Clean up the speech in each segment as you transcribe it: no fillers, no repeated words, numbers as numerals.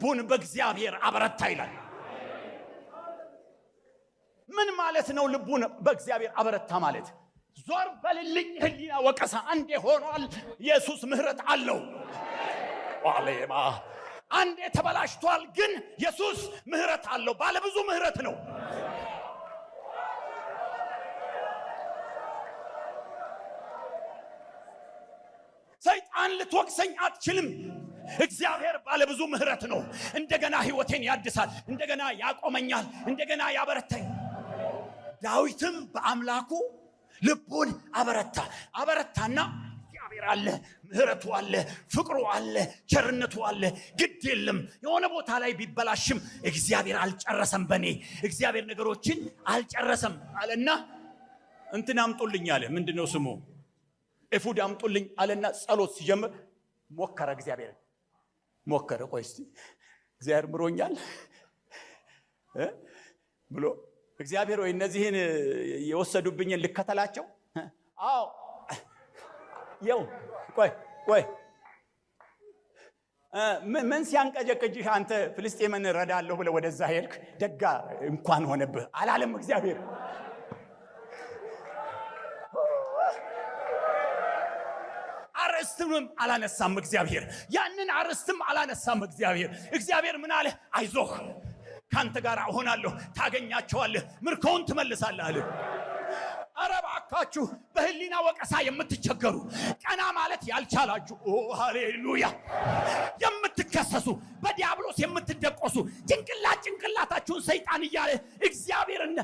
ልቡን በእግዚአብሔር አበረታ ይላል። ምን ማለት ነው? ልቡን በእግዚአብሔር አበረታ ማለት ዞር በልልኝ ህሊና ወቀሳ አንዴ ሆኗል። ኢየሱስ ምህረት አለው። ዋሌማ አንዴ ተበላሽቷል፣ ግን ኢየሱስ ምህረት አለው። ባለ ብዙ ምህረት ነው። ሰይጣን ልትወቅሰኝ አትችልም። እግዚአብሔር ባለ ብዙ ምህረት ነው። እንደገና ህይወቴን ያድሳል፣ እንደገና ያቆመኛል፣ እንደገና ያበረታኝ። ዳዊትም በአምላኩ ልቡን አበረታና እግዚአብሔር አለ፣ ምህረቱ አለ፣ ፍቅሩ አለ፣ ቸርነቱ አለ። ግድ የለም የሆነ ቦታ ላይ ቢበላሽም እግዚአብሔር አልጨረሰም በኔ። እግዚአብሔር ነገሮችን አልጨረሰም አለና እንትን አምጡልኝ አለ። ምንድነው ስሙ? ኤፉድ አምጡልኝ አለና ጸሎት ሲጀምር ሞከረ። እግዚአብሔር ሞከረ። ቆይ እስቲ እግዚአብሔር ምሮኛል ብሎ እግዚአብሔር ወይ እነዚህን የወሰዱብኝን ልከተላቸው? አዎ ይው ቆይ ምን ሲያንቀጀቅጅህ አንተ ፍልስጤምን ረዳለሁ ብለህ ወደዛ ሄድክ? ደጋ እንኳን ሆነብህ አላለም እግዚአብሔር? አርስትም አላነሳም እግዚአብሔር። ያንን አርስትም አላነሳም እግዚአብሔር። እግዚአብሔር ምን አለ? አይዞህ ካንተ ጋር እሆናለሁ፣ ታገኛቸዋለህ፣ ምርኮውን ትመልሳለህ አለ። ኧረ እባካችሁ በህሊና ወቀሳ የምትቸገሩ ቀና ማለት ያልቻላችሁ፣ ኦ ሃሌሉያ፣ የምትከሰሱ በዲያብሎስ የምትደቆሱ ጭንቅላታችሁን ሰይጣን እያለ እግዚአብሔርን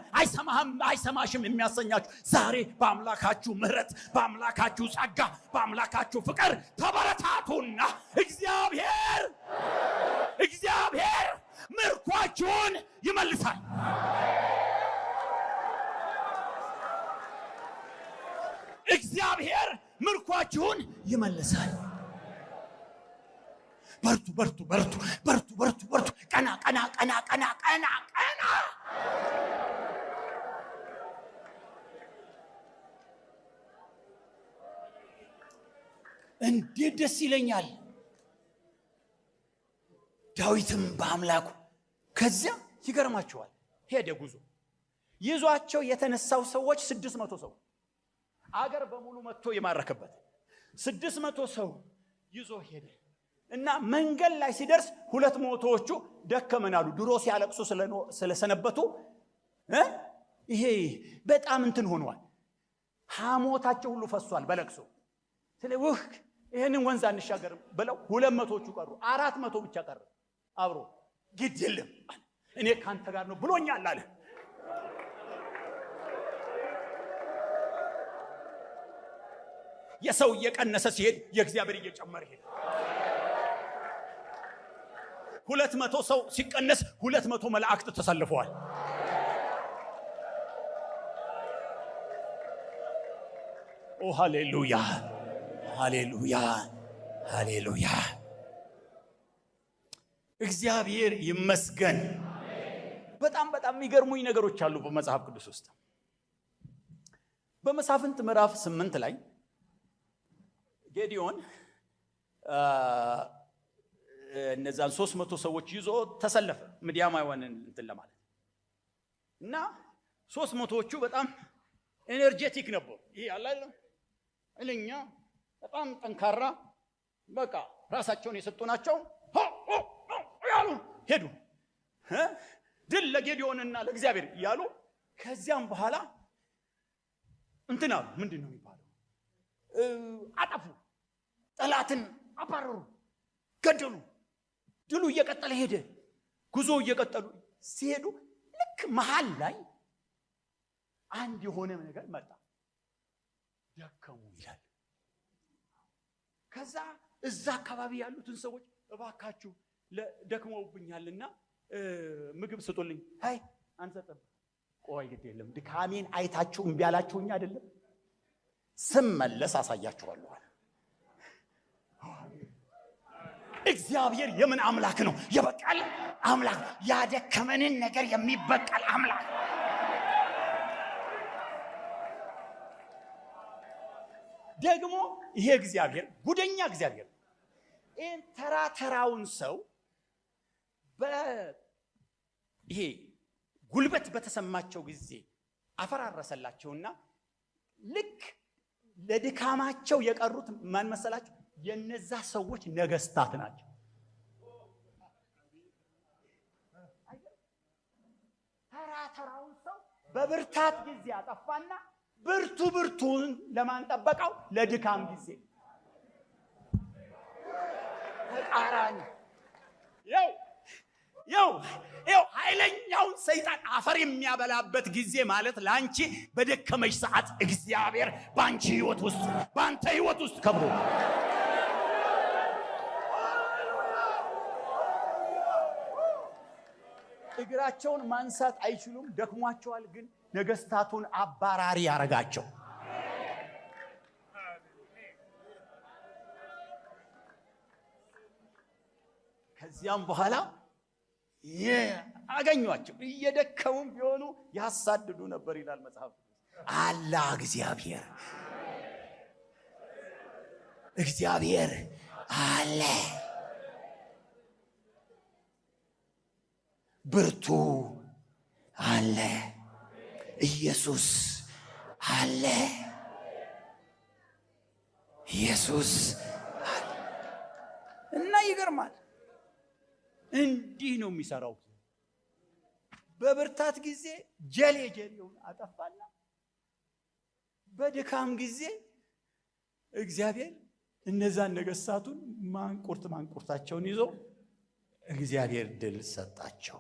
አይሰማሽም የሚያሰኛችሁ ዛሬ በአምላካችሁ ምህረት፣ በአምላካችሁ ጸጋ፣ በአምላካችሁ ፍቅር ተበረታቱና እግዚአብሔር ምርኳችሁን ይመልሳል። እግዚአብሔር ምርኳችሁን ይመልሳል። በርቱ። ቀና እንዴት ደስ ይለኛል። ዳዊትም በአምላኩ ከዚያ ይገርማቸዋል። ሄደ ጉዞ ይዟቸው የተነሳው ሰዎች 600 ሰው አገር በሙሉ መጥቶ የማረከበት 600 ሰው ይዞ ሄደ እና መንገድ ላይ ሲደርስ 200ዎቹ ደከመናሉ። ድሮ ሲያለቅሱ ስለሰነበቱ ይሄ በጣም እንትን ሆኗል። ሐሞታቸው ሁሉ ፈሷል በለቅሶ። ስለዚህ ይሄንን ወንዝ አንሻገርም ብለው 200ዎቹ ቀሩ። 400 ብቻ ቀረ አብሮ። ግድ የለም እኔ ካንተ ጋር ነው ብሎኛል አለ። የሰው እየቀነሰ ሲሄድ የእግዚአብሔር እየጨመረ ሄደ። 200 ሰው ሲቀነስ 200 መላእክት ተሰልፈዋል። ኦ ሃሌሉያ። እግዚአብሔር ይመስገን። በጣም የሚገርሙኝ ነገሮች አሉ በመጽሐፍ ቅዱስ ውስጥ። በመሳፍንት ምዕራፍ 8 ላይ ጌዲዮን እነዛን 300 ሰዎች ይዞ ተሰለፈ ምድያማውያንን እንትን ለማለት እና 300ዎቹ በጣም ኤነርጄቲክ ነበሩ። ይሄ አላለ እልኛ በጣም ጠንካራ በቃ ራሳቸውን የሰጡ ናቸው። ያሉ ሄዱ ድል ለጌዲዮንና ለእግዚአብሔር ያሉ። ከዚያም በኋላ እንትና ምንድነው የሚባለው? አጠፉ፣ ጠላትን አባረሩ፣ ገደሉ። ድሉ እየቀጠለ ሄደ። ጉዞ እየቀጠሉ ሲሄዱ ልክ መሃል ላይ አንድ የሆነ ነገር መጣ። ደከሙ ይላል። ከዛ እዛ አካባቢ ያሉትን ሰዎች እባካችሁ ደክመውብኛልና ምግብ ስጡልኝ። አይ አንሰጥም። ቆይ ግድ የለም ድካሜን አይታችሁ እምቢ አላችሁኝ አይደለም? ስመለስ አሳያችኋለሁ። እግዚአብሔር የምን አምላክ ነው? የበቀል አምላክ፣ ያደከመንን ነገር የሚበቀል አምላክ። ደግሞ ይሄ እግዚአብሔር ጉደኛ እግዚአብሔር ይህን ተራውን ሰው ይሄ ጉልበት በተሰማቸው ጊዜ አፈራረሰላቸውና ልክ ለድካማቸው የቀሩት ማን መሰላቸው? የነዛ ሰዎች ነገስታት ናቸው። ተራውን ሰው በብርታት ጊዜ አጠፋና ብርቱን ለማን ጠበቀው? ለድካም ጊዜ ተቃራኒ። ያው ኃይለኛውን ሰይጣን አፈር የሚያበላበት ጊዜ ማለት ላንቺ በደከመሽ ሰዓት እግዚአብሔር ባንቺ ህይወት ውስጥ ባንተ ህይወት ውስጥ ከብሮ እግራቸውን ማንሳት አይችሉም፣ ደክሟቸዋል። ግን ነገስታቱን አባራሪ ያረጋቸው። ከዚያም በኋላ አገኟቸው። እየደከሙም ቢሆኑ ያሳድዱ ነበር ይላል መጽሐፍ። አላህ እግዚአብሔር አለ፣ ብርቱ አለ፣ ኢየሱስ አለ፣ ኢየሱስ አለ። እና ይገርማል። እንዲህ ነው የሚሰራው። በብርታት ጊዜ ጀሌውን አጠፋና በድካም ጊዜ እግዚአብሔር እነዛን ነገስታቱን ማንቁርታቸውን ይዞ እግዚአብሔር ድል ሰጣቸው።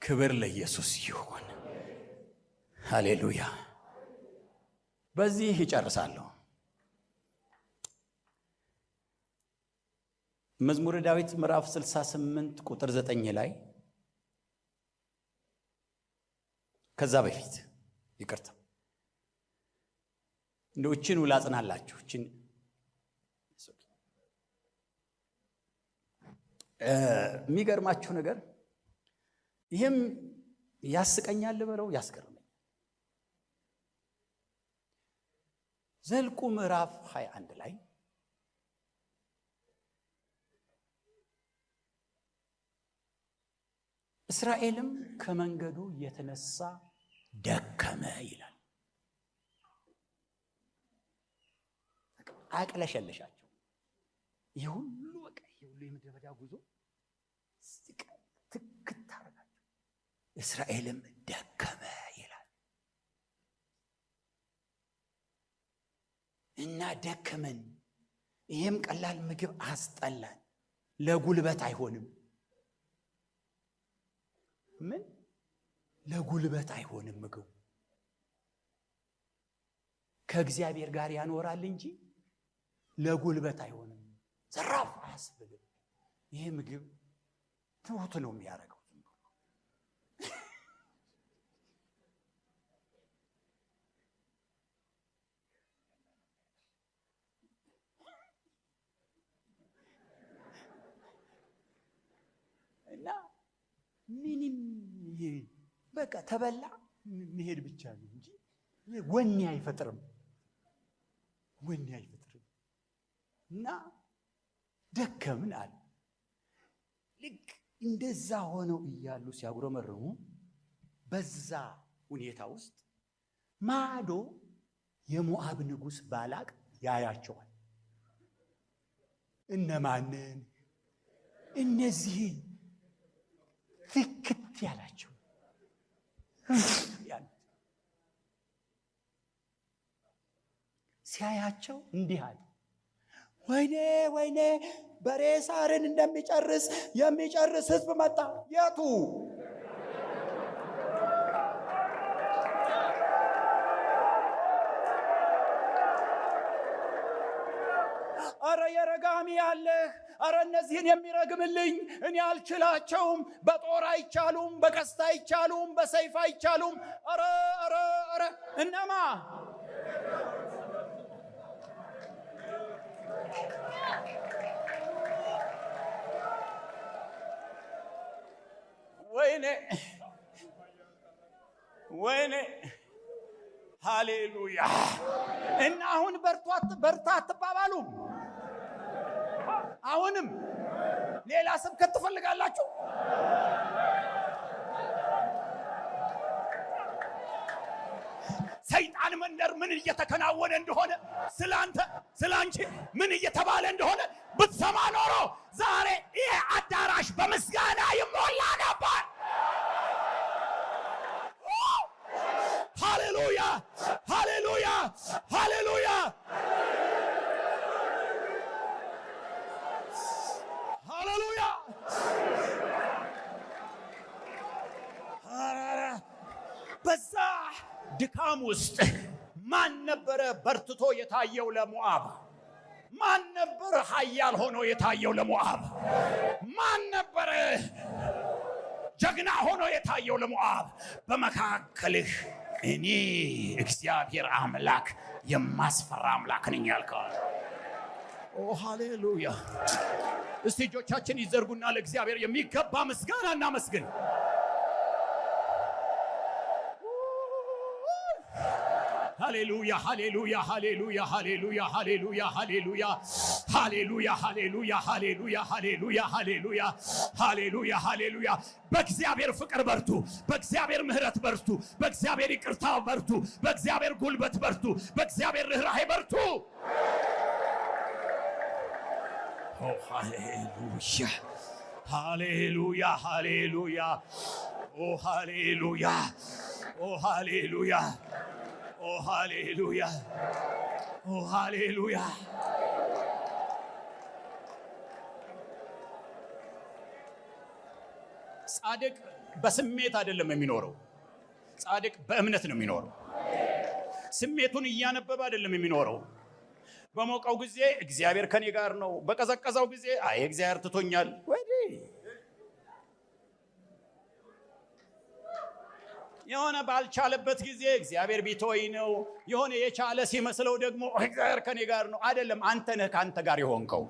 ክብር ለኢየሱስ ይሁን። ሃሌሉያ። በዚህ ይጨርሳለሁ። መዝሙረ ዳዊት ምዕራፍ 68 ቁጥር 9 ላይ ከዛ በፊት ይቅርታ እንደው እቺን ውላጽናላችሁ። እቺን የሚገርማችሁ ነገር ይሄም ያስቀኛል በለው ያስገርመኛል። ዘልቁ ምዕራፍ 21 ላይ እስራኤልም ከመንገዱ የተነሳ ደከመ ይላል። አቅለሸለሻቸው። ይህ ሁሉ የምድረ በዳ ጉዞ ትክት አደረጋቸው። እስራኤልም ደከመ ይላል እና ደከመን። ይህም ቀላል ምግብ አስጠላን። ለጉልበት አይሆንም። ምን ለጉልበት አይሆንም ምግቡ። ከእግዚአብሔር ጋር ያኖራል እንጂ ለጉልበት አይሆንም። ዘራፍ አያስብልም። ይሄ ምግብ ትሁት ነው የሚያደርገው። እና ምንም በቃ ተበላ መሄድ ብቻ ነው እንጂ ወኔ አይፈጥርም። እና ደከምን አለ። ልክ እንደዛ ሆነው እያሉ ሲያጉረመርሙ በዛ ሁኔታ ውስጥ ማዶ የሞዓብ ንጉሥ ባላቅ ያያቸዋል። እነማንን? እነዚህ ፍክት ያላቸው ሲያያቸው እንዲህ አለ፣ ወይኔ በሬ ሳርን እንደሚጨርስ የሚጨርስ ህዝብ መጣ። የቱ? አረ የረጋሚ ያለህ፣ አረ እነዚህን የሚረግምልኝ እኔ አልችላቸውም። በጦር አይቻሉም፣ በቀስት አይቻሉም፣ በሰይፍ አይቻሉም። አረ እነማ? ወይኔ ሃሌሉያ። እና አሁን በርታ አትባባሉም። አሁንም ሌላ ስብከት ትፈልጋላችሁ? ሰይጣን መንደር ምን እየተከናወነ እንደሆነ ስላንተ ስላንቺ ምን እየተባለ እንደሆነ ብትሰማ ኖሮ ዛሬ ይሄ አዳራሽ በምስጋና ይሞላ ነበር። ሃሌሉያ ሃሌሉያ ሃሌሉያ ሃሌሉያ። በዛ ድካም ውስጥ ማን ነበረ በርትቶ የታየው ለሞዓብ? ማን ነበረ ኃያል ሆኖ የታየው ለሞዓብ? ማን ነበረ ጀግና ሆኖ የታየው ለሞዓብ? በመካከልህ እኔ እግዚአብሔር አምላክ የማስፈራ አምላክ ነኝ ያልከው። ኦ ሃሌሉያ! እስቲ እጆቻችን ይዘርጉና ለእግዚአብሔር የሚገባ ምስጋና እናመስግን። ሃሌሉያ ሃሌሉያ ሃሌሉያ ሃሌሉያ ሃሌሉያ ሃሌሉያ ሃሌሉያ ሃሌሉያ ሃሌሉያ ሃሌሉያ ሃሌሉያ ሃሌሉያ ሃሌሉያ። በእግዚአብሔር ፍቅር በርቱ፣ በእግዚአብሔር ምሕረት በርቱ፣ በእግዚአብሔር ይቅርታ በርቱ፣ በእግዚአብሔር ጉልበት በርቱ፣ በእግዚአብሔር ርኅራኄ በርቱ። ኦ ሃሌሉያ ሃሌሉያ ሃሌሉያ ኦ ሃሌሉያ ኦ ሃሌሉያ ኦ ሃሌሉያ ኦ ሃሌሉያ። ጻድቅ በስሜት አይደለም የሚኖረው። ጻድቅ በእምነት ነው የሚኖረው። ስሜቱን እያነበበ አይደለም የሚኖረው። በሞቀው ጊዜ እግዚአብሔር ከኔ ጋር ነው፣ በቀዘቀዘው ጊዜ አይ እግዚአብሔር ትቶኛል። የሆነ ባልቻለበት ጊዜ እግዚአብሔር ቢተወኝ ነው። የሆነ የቻለ ሲመስለው ደግሞ እግዚአብሔር ከኔ ጋር ነው። አይደለም፣ አንተ ነህ ካንተ ጋር የሆንከው።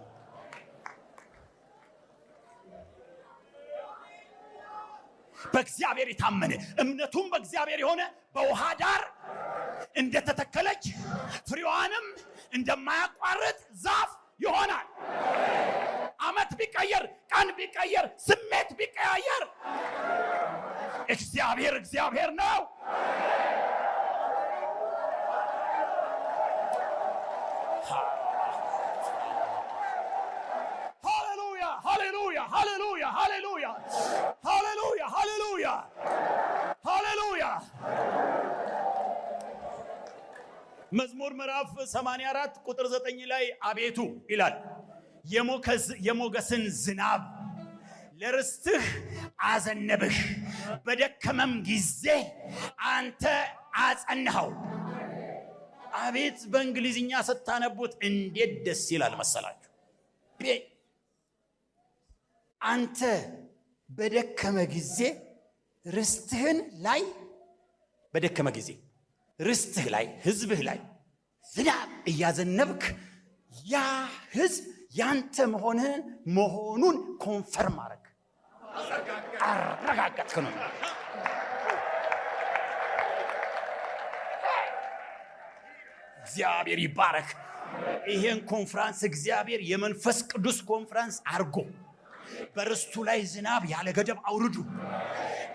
በእግዚአብሔር የታመነ እምነቱም በእግዚአብሔር የሆነ በውሃ ዳር እንደተተከለች ፍሬዋንም እንደማያቋርጥ ዛፍ ይሆናል። ዓመት ቢቀየር፣ ቀን ቢቀየር፣ ስሜት ቢቀያየር እግዚአብሔር እግዚአብሔር ነው። ሃሌሉያ ሃሌሉያ ሃሌሉያ ሃሌሉያ ሃሌሉያ ሃሌሉያ ሃሌሉያ። መዝሙር ምዕራፍ 84 ቁጥር 9 ላይ አቤቱ ይላል የሞገስን ዝናብ ለርስትህ አዘነብህ፣ በደከመም ጊዜ አንተ አጸናኸው። አቤት በእንግሊዝኛ ስታነቡት እንዴት ደስ ይላል መሰላችሁ! አንተ በደከመ ጊዜ ርስትህን ላይ በደከመ ጊዜ ርስትህ ላይ ህዝብህ ላይ ዝናብ እያዘነብክ ያ ህዝብ ያንተ መሆኑን ኮንፈርም አረግ አረጋገጥክ ነው። እግዚአብሔር ይባረክ። ይሄን ኮንፈረንስ እግዚአብሔር የመንፈስ ቅዱስ ኮንፈረንስ አርጎ በርስቱ ላይ ዝናብ ያለ ገደብ አውርዱ።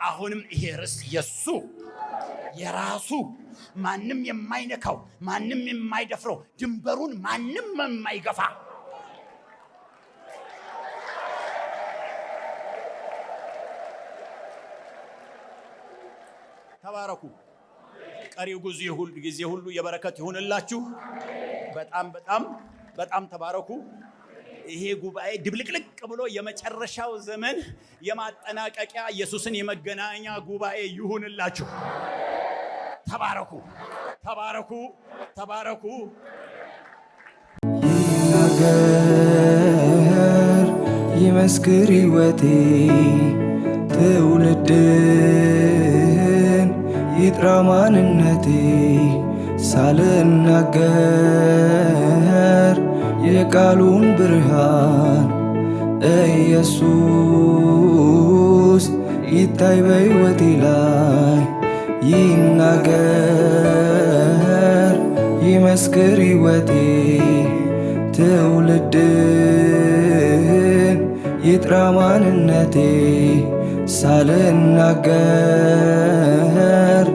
አሁንም ይሄ ርስት የሱ የራሱ ማንም የማይነካው ማንም የማይደፍረው ድንበሩን ማንም የማይገፋ ተባረኩ። ቀሪው ጊዜ ሁሉ የበረከት ይሁንላችሁ። በጣም በጣም በጣም ተባረኩ። ይሄ ጉባኤ ድብልቅልቅ ብሎ የመጨረሻው ዘመን የማጠናቀቂያ ኢየሱስን የመገናኛ ጉባኤ ይሁንላችሁ። ተባረኩ ተባረኩ ተባረኩ። ይናገር ይመስክር ሕይወቴ ትውልድን ይጥራ ማንነቴ ሳልናገር የቃሉን ብርሃን ኢየሱስ ይታይ በሕይወቴ ላይ ይናገር ይመስክር ሕይወቴ ትውልድን ይጥራ ማንነቴ ሳልናገር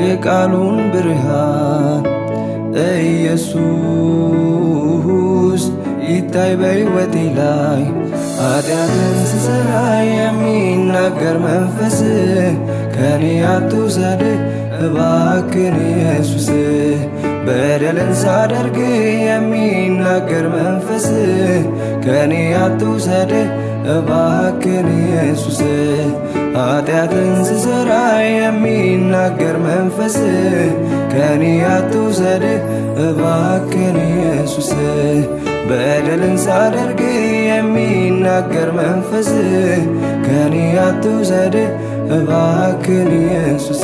የቃሉን ብርሃን ኢየሱስ ይታይ በሕይወቴ ላይ ኃጢአትን ስሰራ የሚናገር መንፈስ ከኔ አትውሰድ እባክን ኢየሱስ በደልን ሳደርግ የሚናገር መንፈስ ከኔ አትውሰድ እባክን ኢየሱስ ኃጢአትን ስሰራ የሚናገር መንፈስ ከኔ አትውሰድ እባክን ኢየሱስ በደልን ሳደርግ የሚናገር መንፈስ ከኔ አትውሰድ እባክን ኢየሱስ